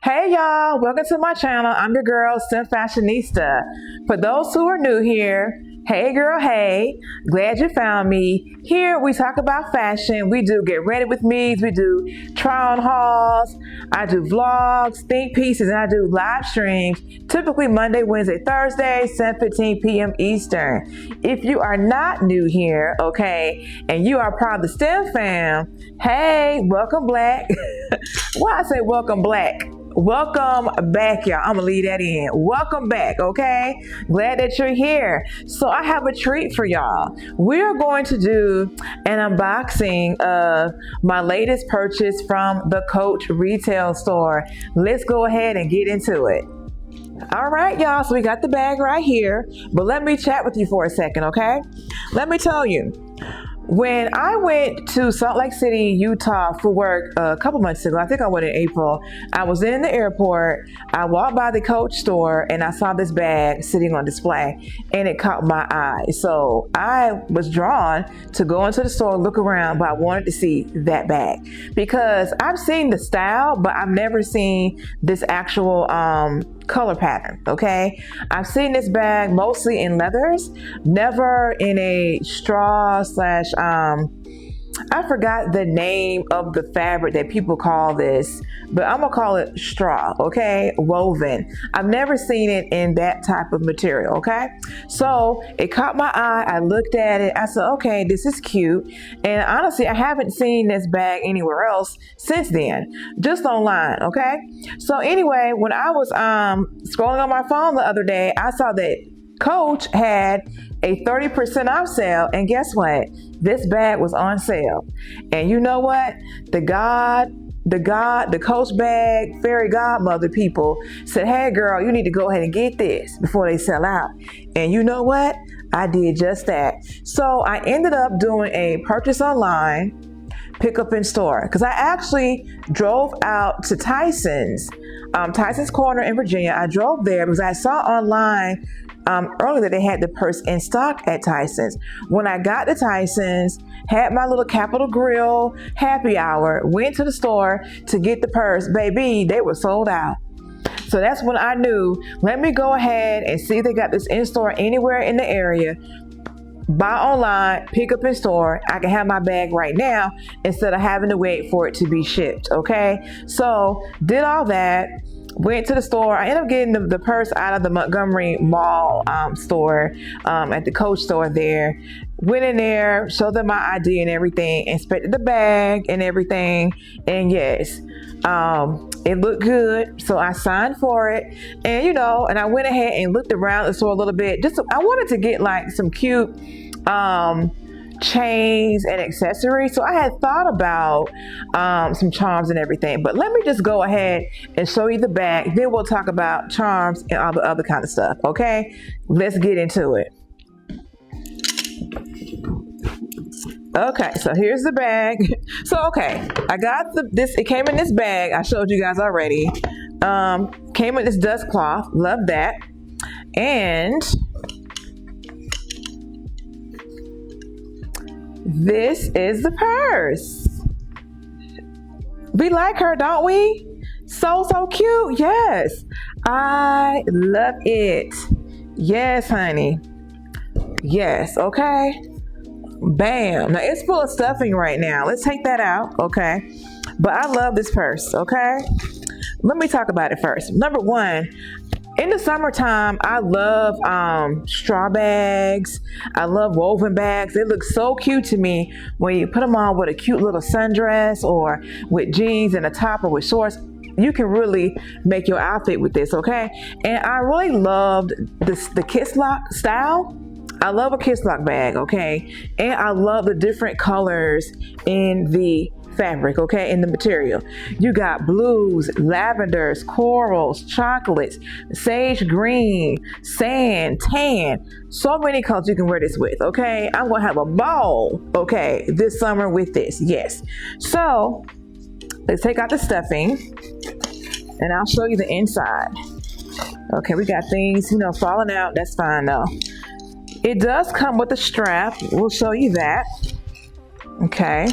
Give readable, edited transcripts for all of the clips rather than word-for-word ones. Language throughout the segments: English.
Hey y'all, welcome to my channel. I'm your girl, Sim Fashionista. For those who are new here, hey girl, hey, glad you found me. Here we talk about fashion. We do get ready with me's, we do try on hauls, I do vlogs, think pieces, and I do live streams, typically Monday, Wednesday, Thursday, 7:15 p.m. Eastern. If you are not new here, okay, and you are part of the STEM fam, hey, welcome black. Why I say welcome black? Welcome back, y'all. I'm gonna leave that in. Welcome back, okay? Glad that you're here. So I have a treat for y'all. We're going to do an unboxing of my latest purchase from the Coach retail store. Let's go ahead and get into it. All right, y'all, so we got the bag right here, but let me chat with you for a second, okay? Let me tell you, when I went to Salt Lake City, Utah for work a couple months ago, I think I went in April, I was in the airport, I walked by the Coach store and I saw this bag sitting on display and it caught my eye. So I was drawn to go into the store, look around, but I wanted to see that bag because I've seen the style, but I've never seen this actual color pattern, okay? I've seen this bag mostly in leathers, never in a straw slash I forgot the name of the fabric that people call this, but I'm gonna call it straw, okay? Woven. I've never seen it in that type of material, okay? So it caught my eye, I looked at it, I said, okay, this is cute. And honestly, I haven't seen this bag anywhere else since then, just online, okay? So anyway, when I was scrolling on my phone the other day, I saw that Coach had a 30% off sale, and guess what? This bag was on sale. And you know what? The Coach bag fairy godmother people said, hey girl, you need to go ahead and get this before they sell out. And you know what? I did just that. So I ended up doing a purchase online, pick up in store, because I actually drove out to Tyson's Corner in Virginia. I drove there because I saw online earlier that they had the purse in stock at Tyson's. When I got to Tyson's, had my little Capitol Grill happy hour, went to the store to get the purse, baby, they were sold out. So that's when I knew, let me go ahead and see if they got this in store anywhere in the area. Buy online, pick up in store. I can have my bag right now instead of having to wait for it to be shipped, okay? So did all that. Went to the store. I ended up getting the purse out of the Montgomery Mall store at the Coach store there. Went in there, showed them my ID and everything, inspected the bag and everything. And yes, it looked good. So I signed for it. And, you know, and I went ahead and looked around the store a little bit. I wanted to get like some cute chains and accessories. So I had thought about some charms and everything, but let me just go ahead and show you the bag. Then we'll talk about charms and all the other kind of stuff. Okay, let's get into it. Okay, so here's the bag. So okay, I got this. It came in this bag. I showed you guys already. Came in this dust cloth. Love that. And this is the purse. We like her, don't we? So cute. Yes, I love it. Yes, honey. Yes, okay. Bam. Now it's full of stuffing right now. Let's take that out, okay? But I love this purse, okay? Let me talk about it first. Number one, in the summertime, I love straw bags. I love woven bags. They look so cute to me when you put them on with a cute little sundress or with jeans and a top or with shorts. You can really make your outfit with this, okay? And I really loved the kiss lock style. I love a kiss lock bag, okay? And I love the different colors in the fabric, okay, in the material. You got blues, lavenders, corals, chocolates, sage green, sand, tan. So many colors you can wear this with, okay? I'm gonna have a ball, okay, this summer with this, yes. So let's take out the stuffing and I'll show you the inside. Okay, we got things, you know, falling out. That's fine though. It does come with a strap. We'll show you that. Okay.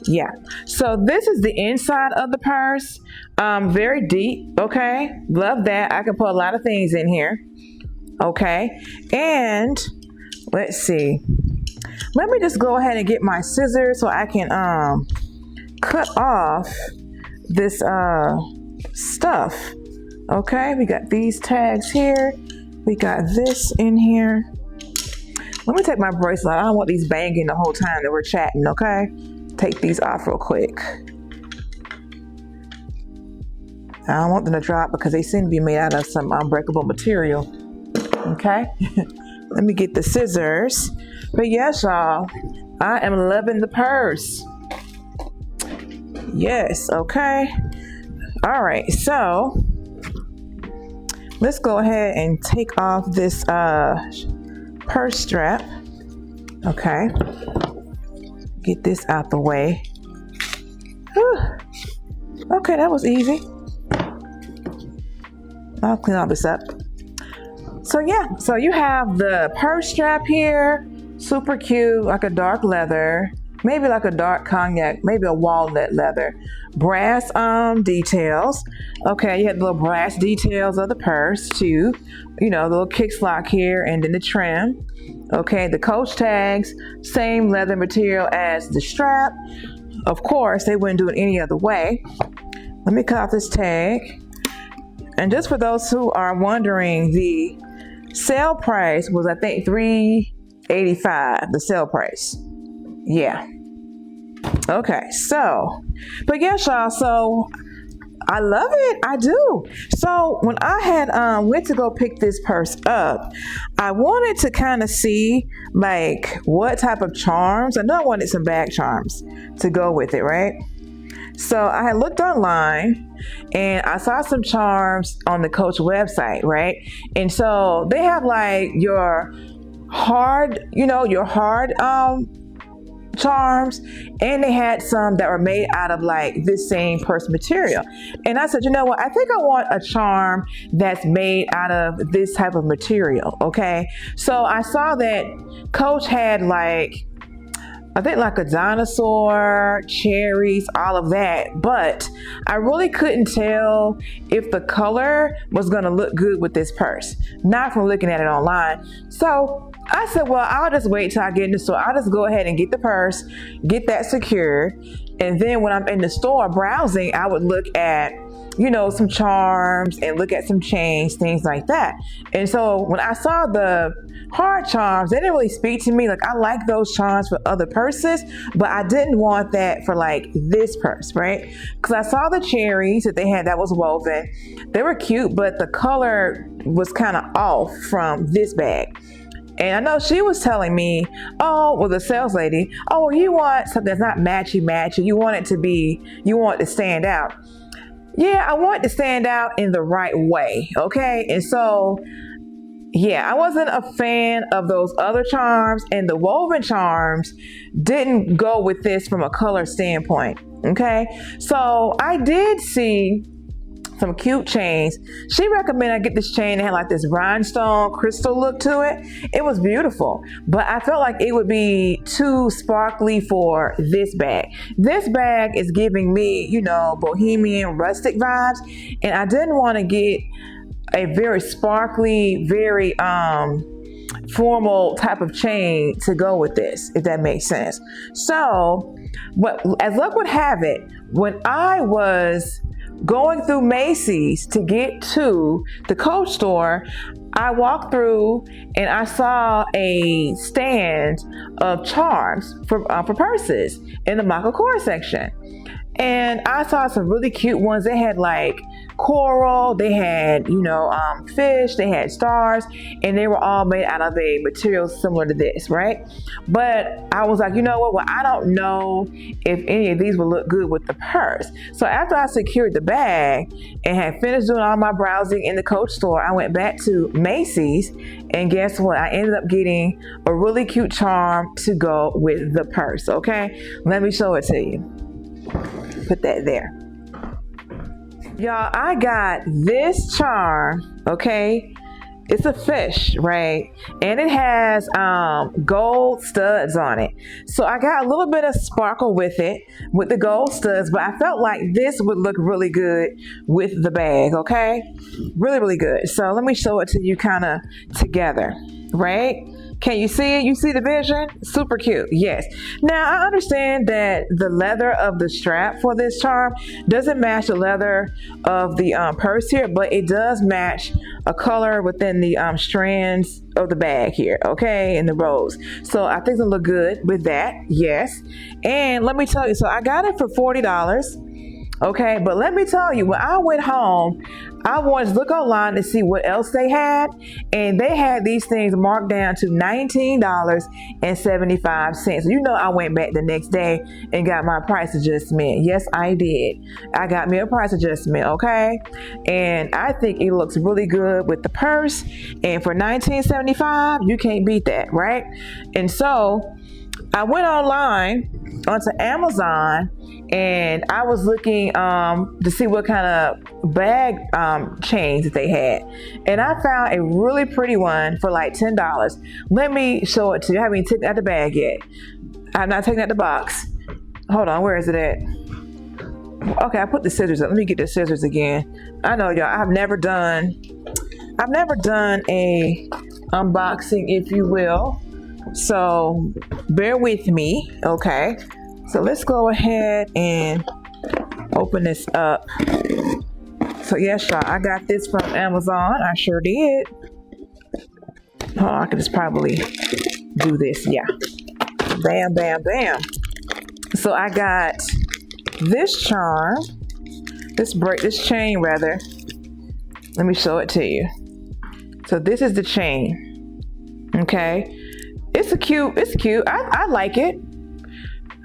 Yeah, so this is the inside of the purse. Very deep. Okay, love that. I can put a lot of things in here. Okay, and let's see. Let me just go ahead and get my scissors so I can cut off this stuff. Okay, we got these tags here. We got this in here. Let me take my bracelet. I don't want these banging the whole time that we're chatting, okay? Take these off real quick. I don't want them to drop because they seem to be made out of some unbreakable material. Okay? Let me get the scissors. But yes, y'all, I am loving the purse. Yes, okay. All right, so let's go ahead and take off this purse strap. Okay. Get this out the way. Whew. Okay, that was easy. I'll clean all this up. So yeah, so you have the purse strap here, super cute, like a dark leather, maybe like a dark cognac, maybe a walnut leather. Brass details. Okay, you had the little brass details of the purse too. You know, the little kick lock here and then the trim. Okay, the Coach tags, same leather material as the strap. Of course, they wouldn't do it any other way. Let me cut off this tag. And just for those who are wondering, the sale price was, I think, $385, the sale price. Yeah. Okay, so, but yes, y'all, so I love it. I do. So when I had went to go pick this purse up, I wanted to kind of see like what type of charms. I know I wanted some bag charms to go with it, right? So I had looked online and I saw some charms on the Coach website, right? And so they have like your hard, charms, and they had some that were made out of like this same purse material. And I said, you know what, I think I want a charm that's made out of this type of material. Okay, so I saw that Coach had like, I think like a dinosaur, cherries, all of that, but I really couldn't tell if the color was gonna look good with this purse, not from looking at it online. So I said, well, I'll just wait till I get in the store. I'll just go ahead and get the purse, get that secured, and then when I'm in the store browsing, I would look at, some charms and look at some chains, things like that. And so when I saw the hard charms, they didn't really speak to me. Like, I like those charms for other purses, but I didn't want that for like this purse, right? Because I saw the cherries that they had that was woven. They were cute, but the color was kind of off from this bag. And I know she was telling me, the sales lady, you want something that's not matchy. You want it to stand out. Yeah, I want it to stand out in the right way, okay? And so, yeah, I wasn't a fan of those other charms, and the woven charms didn't go with this from a color standpoint, okay? So I did see some cute chains. She recommended I get this chain that had like this rhinestone crystal look to it. It was beautiful, but I felt like it would be too sparkly for this bag. This bag is giving me, bohemian rustic vibes, and I didn't want to get a very sparkly, very formal type of chain to go with this, if that makes sense. So, as luck would have it, when I was going through Macy's to get to the Coach store, I walked through and I saw a stand of charms for purses in the Michael Kors section. And I saw some really cute ones. They had like coral, they had, fish, they had stars, and they were all made out of a material similar to this, right? But I was like, you know what? Well, I don't know if any of these would look good with the purse. So after I secured the bag and had finished doing all my browsing in the Coach store, I went back to Macy's, and guess what? I ended up getting a really cute charm to go with the purse, okay? Let me show it to you. Put that there. Y'all, I got this charm, okay? It's a fish, right? And it has gold studs on it. So I got a little bit of sparkle with it, with the gold studs, but I felt like this would look really good with the bag, okay? Really, really good. So let me show it to you kind of together, right? Can you see it? You see the vision? Super cute. Yes. Now, I understand that the leather of the strap for this charm doesn't match the leather of the purse here, but it does match a color within the strands of the bag here, okay, in the rows. So I think it'll look good with that. Yes. And let me tell you, so I got it for $40. Okay, but let me tell you, when I went home, I wanted to look online to see what else they had, and they had these things marked down to $19.75. So you know I went back the next day and got my price adjustment. Yes, I did. I got me a price adjustment, okay? And I think it looks really good with the purse, and for $19.75, you can't beat that, right? And so I went online onto Amazon, and I was looking to see what kind of bag chains that they had, and I found a really pretty one for like $10. Let me show it to you. I haven't even taken out the bag yet. I'm not taking out the box. Hold on, where is it at? Okay, I put the scissors up. Let me get the scissors again. I know, y'all, I've never done a unboxing, if you will, so bear with me. Okay, so let's go ahead and open this up. So yes, y'all, I got this from Amazon. I sure did. Oh, I could just probably do this. Yeah. Bam, bam, bam. So I got this charm, this chain rather. Let me show it to you. So this is the chain. Okay. It's cute. I like it.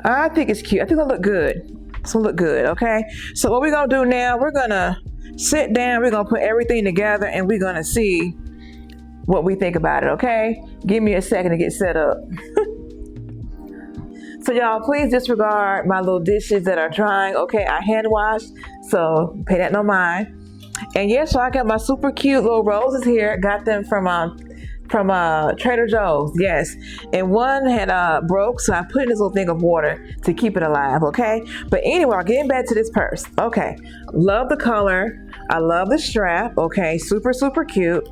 I think it's cute. I think it'll look good. It's gonna look good, okay? So what we're gonna do now, we're gonna sit down, we're gonna put everything together, and we're gonna see what we think about it, okay? Give me a second to get set up. So y'all, please disregard my little dishes that are drying, okay? I hand washed, so pay that no mind. And yes, so I got my super cute little roses here. Got them from Trader Joe's, yes. And one had broke, so I put in this little thing of water to keep it alive, okay? But anyway, getting back to this purse. Okay, love the color. I love the strap, okay? Super, super cute.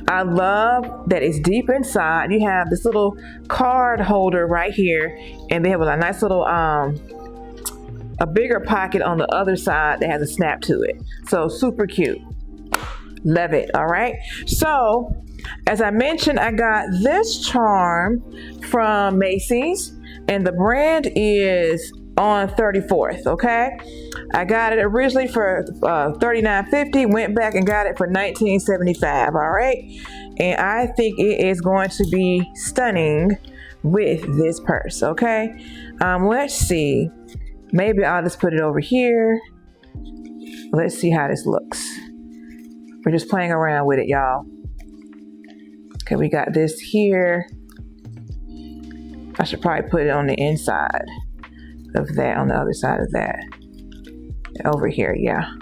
I love that it's deep inside. You have this little card holder right here, and they have a nice little, a bigger pocket on the other side that has a snap to it. So super cute. Love it, all right? So, as I mentioned, I got this charm from Macy's, and the brand is on 34th, okay? I got it originally for $39.50, went back and got it for $19.75, all right? And I think it is going to be stunning with this purse, okay? Let's see. Maybe I'll just put it over here. Let's see how this looks. We're just playing around with it, y'all. Okay, we got this here. I should probably put it on the inside of that, on the other side of that. Over here, yeah.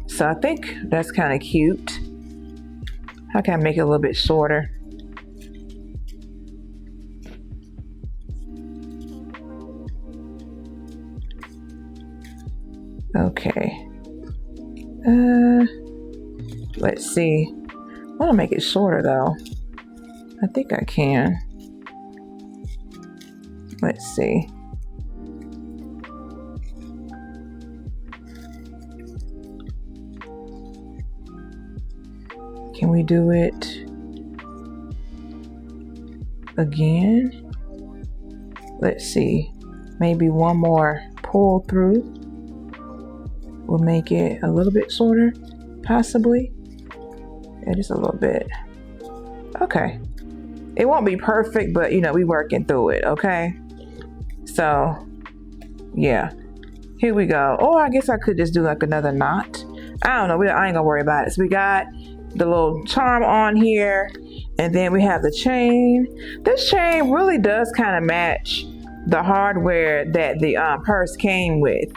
So I think that's kind of cute. How can I make it a little bit shorter? Okay. Let's see. I want to make it shorter though. I think I can. Let's see. Can we do it again? Let's see. Maybe one more pull through will make it a little bit shorter, possibly. Yeah, just a little bit. Okay. It won't be perfect, but you know, we working through it, okay? So, yeah. Here we go. Or I guess I could just do like another knot. I don't know. I ain't gonna worry about it. So we got the little charm on here, and then we have the chain. This chain really does kind of match the hardware that the purse came with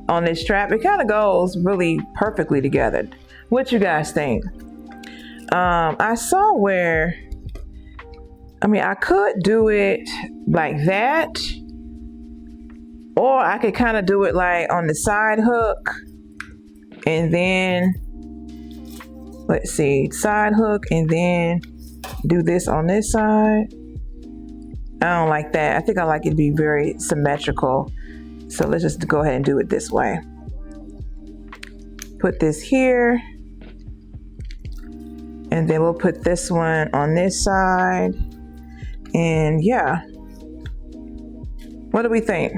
on this strap. It kind of goes really perfectly together. What you guys think? I saw where, I could do it like that, or I could kind of do it like on the side hook, and then, let's see, side hook, and then do this on this side. I don't like that. I think I like it to be very symmetrical. So let's just go ahead and do it this way. Put this here, and then we'll put this one on this side. And yeah, what do we think?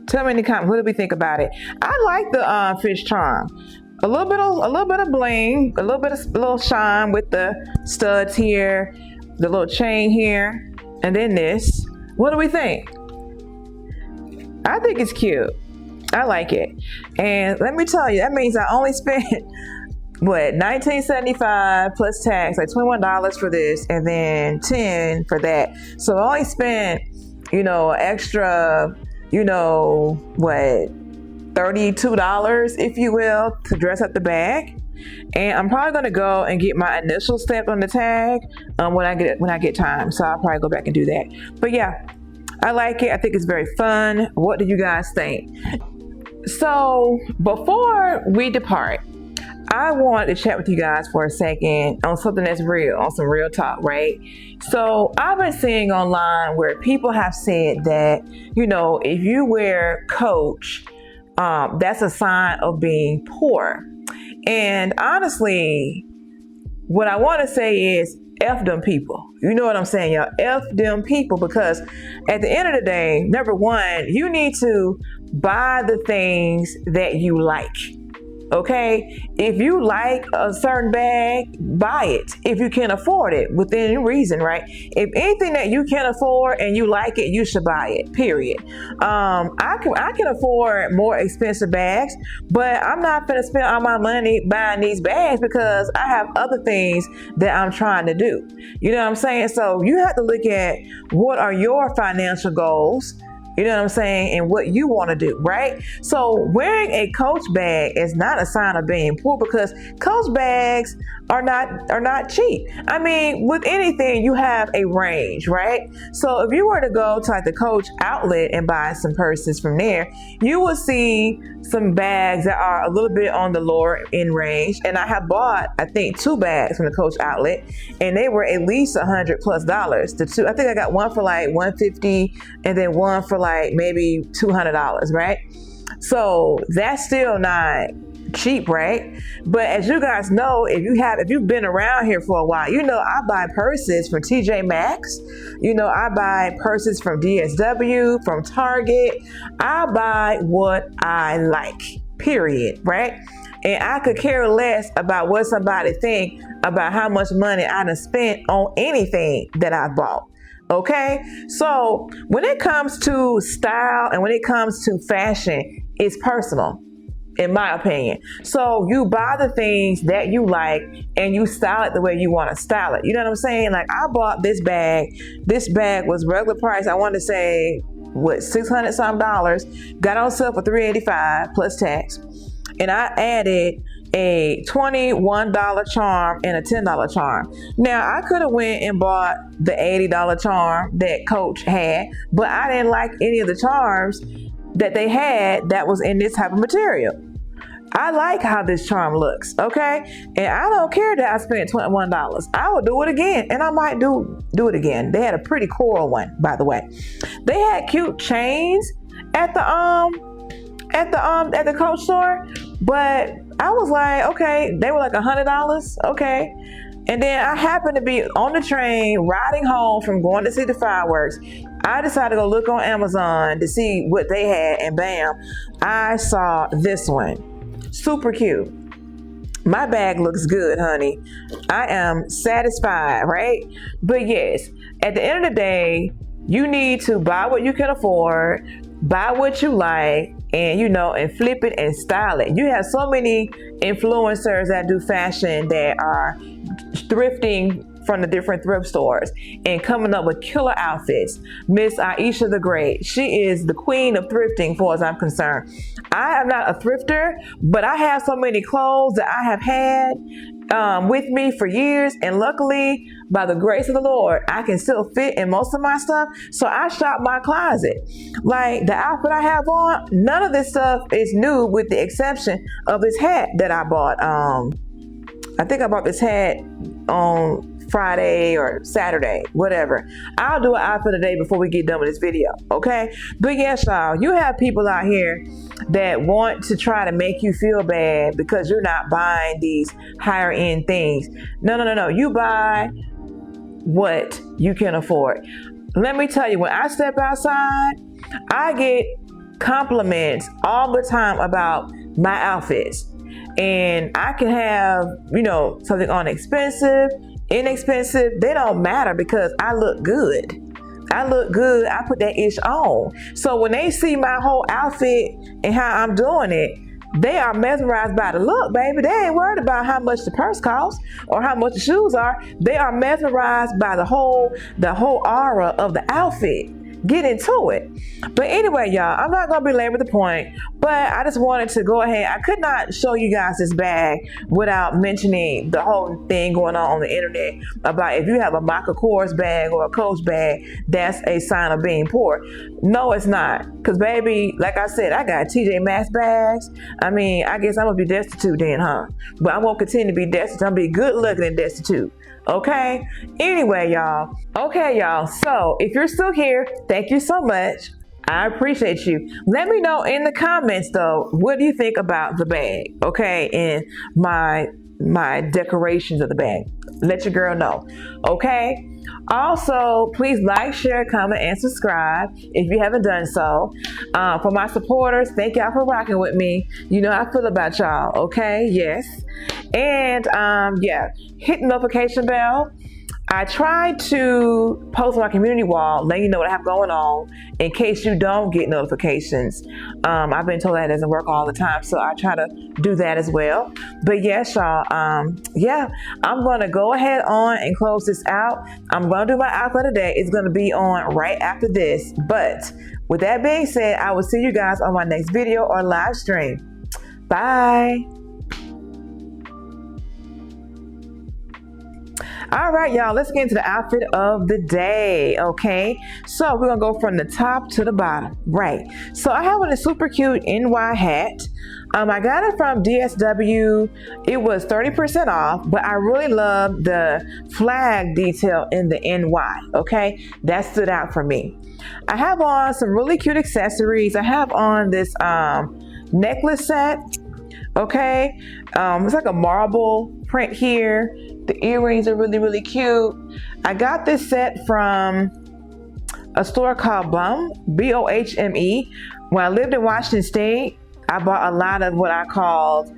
Tell me in the comments, what do we think about it? I like the fish charm. A little bit of bling, a little shine with the studs here, the little chain here, and then this. What do we think? I think it's cute. I like it. And let me tell you, that means I only spent what, $19.75 plus tax, like $21 for this, and then $10 for that. So I only spent, extra, what, $32, if you will, to dress up the bag. And I'm probably gonna go and get my initial stamped on the tag when I get time. So I'll probably go back and do that. But yeah, I like it. I think it's very fun. What do you guys think? So before we depart, I wanted to chat with you guys for a second on something that's real, on some real talk, right? So I've been seeing online where people have said that, if you wear Coach, that's a sign of being poor. And honestly, what I want to say is F them people. You know what I'm saying, y'all? F them people, because at the end of the day, number one, you need to buy the things that you like. Okay, if you like a certain bag, buy it if you can afford it within reason, right? If anything that you can afford and you like it, you should buy it, period. I can afford more expensive bags, but I'm not gonna spend all my money buying these bags because I have other things that I'm trying to do. You know what I'm saying? So you have to look at what are your financial goals. You know what I'm saying? And what you want to do, right? So wearing a Coach bag is not a sign of being poor, because Coach bags are not cheap. With anything, you have a range, right? So if you were to go to like the Coach outlet and buy some purses from there, you will see some bags that are a little bit on the lower end range. And I have bought, I think, 2 bags from the Coach outlet, and they were at least $100+. The two, I think I got one for like $150, and then one for like maybe $200, right? So that's still not cheap, right? But as you guys know, if you've been around here for a while, I buy purses from TJ Maxx. I buy purses from DSW, from Target. I buy what I like, period, right? And I could care less about what somebody think about how much money I done spent on anything that I bought. Okay, so when it comes to style and when it comes to fashion, it's personal, in my opinion. So you buy the things that you like and you style it the way you want to style it. You know what I'm saying? Like, I bought this bag. This bag was regular price, I want to say, what, $600 something. Got on sale for $385 plus tax. And I added a $21 charm and a $10 charm. Now, I could have went and bought the $80 charm that Coach had, but I didn't like any of the charms that they had that was in this type of material. I like how this charm looks, okay? And I don't care that I spent $21. I will do it again, and I might do it again. They had a pretty coral one, by the way. They had cute chains at the Coach store, but I was like, okay, they were like $100, okay. And then I happened to be on the train riding home from going to see the fireworks. I decided to go look on Amazon to see what they had, and bam, I saw this one. Super cute. My bag looks good, honey. I am satisfied, right? But yes, at the end of the day, you need to buy what you can afford, buy what you like, and and flip it and style it. You have so many influencers that do fashion that are thrifting from the different thrift stores and coming up with killer outfits. Miss Aisha the Great, she is the queen of thrifting, far as I'm concerned. I am not a thrifter, but I have so many clothes that I have had with me for years, and luckily, by the grace of the Lord, I can still fit in most of my stuff. So I shop my closet. Like the outfit I have on, none of this stuff is new, with the exception of this hat that I bought. I think I bought this hat on Friday or Saturday, whatever. I'll do an outfit a day before we get done with this video, okay? But yes, y'all, you have people out here that want to try to make you feel bad because you're not buying these higher end things. No. You buy what you can afford. Let me tell you, when I step outside, I get compliments all the time about my outfits. And I can have, something inexpensive, they don't matter because I look good. I put that ish on. So when they see my whole outfit and how I'm doing it, they are mesmerized by the look, baby. They ain't worried about how much the purse costs or how much the shoes are. They are mesmerized by the whole aura of the outfit. Get into it. But anyway, y'all, I'm not going to belabor the point, but I just wanted to go ahead. I could not show you guys this bag without mentioning the whole thing going on the internet about if you have a Michael Kors bag or a Coach bag, that's a sign of being poor. No, it's not. Because, baby, like I said, I got TJ Maxx bags. I mean, I guess I'm going to be destitute then, huh? But I won't continue to be destitute. I'm going to be good looking and destitute. Okay? Anyway, y'all. Okay, y'all. So, if you're still here, thank you so much. I appreciate you. Let me know in the comments, though, what do you think about the bag? Okay? And my decorations of the bag. Let your girl know. Okay? Also, please like, share, comment, and subscribe if you haven't done so. For my supporters, thank y'all for rocking with me. You know how I feel about y'all, okay? Yes. And, hit the notification bell. I try to post on my community wall, letting you know what I have going on in case you don't get notifications. I've been told that doesn't work all the time, so I try to do that as well. But yes, y'all, I'm going to go ahead on and close this out. I'm going to do my outfit today. It's going to be on right after this. But with that being said, I will see you guys on my next video or live stream. Bye. All right, y'all, let's get into the outfit of the day, okay? So we're gonna go from the top to the bottom, right? So I have on a super cute NY hat. I got it from DSW. It was 30% off, but I really love the flag detail in the NY, okay? That stood out for me. I have on some really cute accessories. I have on this necklace set, okay? It's like a marble print here. The earrings are really, really cute. I got this set from a store called Bum, B-O-H-M-E. When I lived in Washington State, I bought a lot of what I called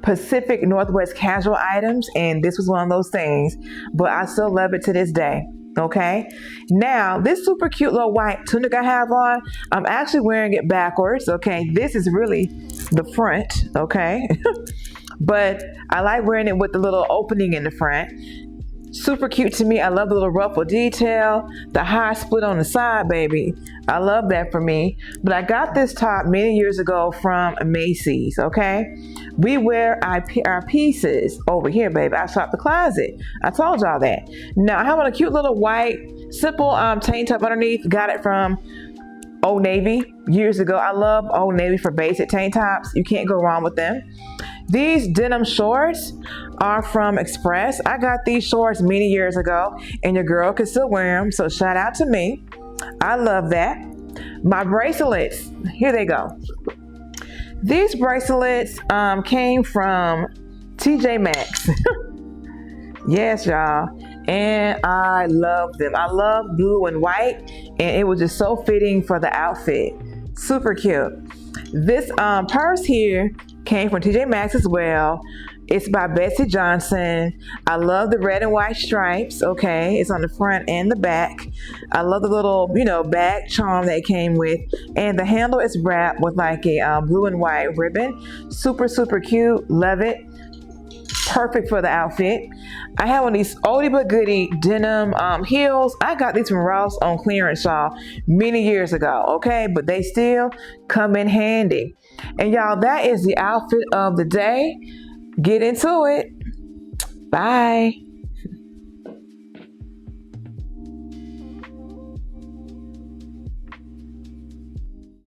Pacific Northwest casual items, and this was one of those things, but I still love it to this day. Okay, now this super cute little white tunic I have on, I'm actually wearing it backwards. Okay, this is really the front, okay? But I like wearing it with the little opening in the front. Super cute to me. I love the little ruffle detail, the high split on the side, baby. I love that for me. But I got this top many years ago from Macy's, okay? We wear our pieces over here, baby. I shop the closet. I told y'all that. Now, I have on a cute little white, simple tank top underneath. Got it from Old Navy years ago. I love Old Navy for basic tank tops. You can't go wrong with them. These denim shorts are from Express. I got these shorts many years ago, and your girl can still wear them, so shout out to me. I love that. My bracelets, here they go. These bracelets came from TJ Maxx. Yes, y'all. And I love them. I love blue and white, and it was just so fitting for the outfit. Super cute. This purse here came from TJ Maxx as well. It's by Betsy Johnson. I love the red and white stripes, okay? It's on the front and the back. I love the little, bag charm that it came with. And the handle is wrapped with like a blue and white ribbon. Super, super cute. Love it. perfect for the outfit. I have one of these oldie but goodie denim heels. I got these from Ross on clearance, y'all, many years ago, okay? But they still come in handy. And y'all, that is the outfit of the day. Get into it. Bye.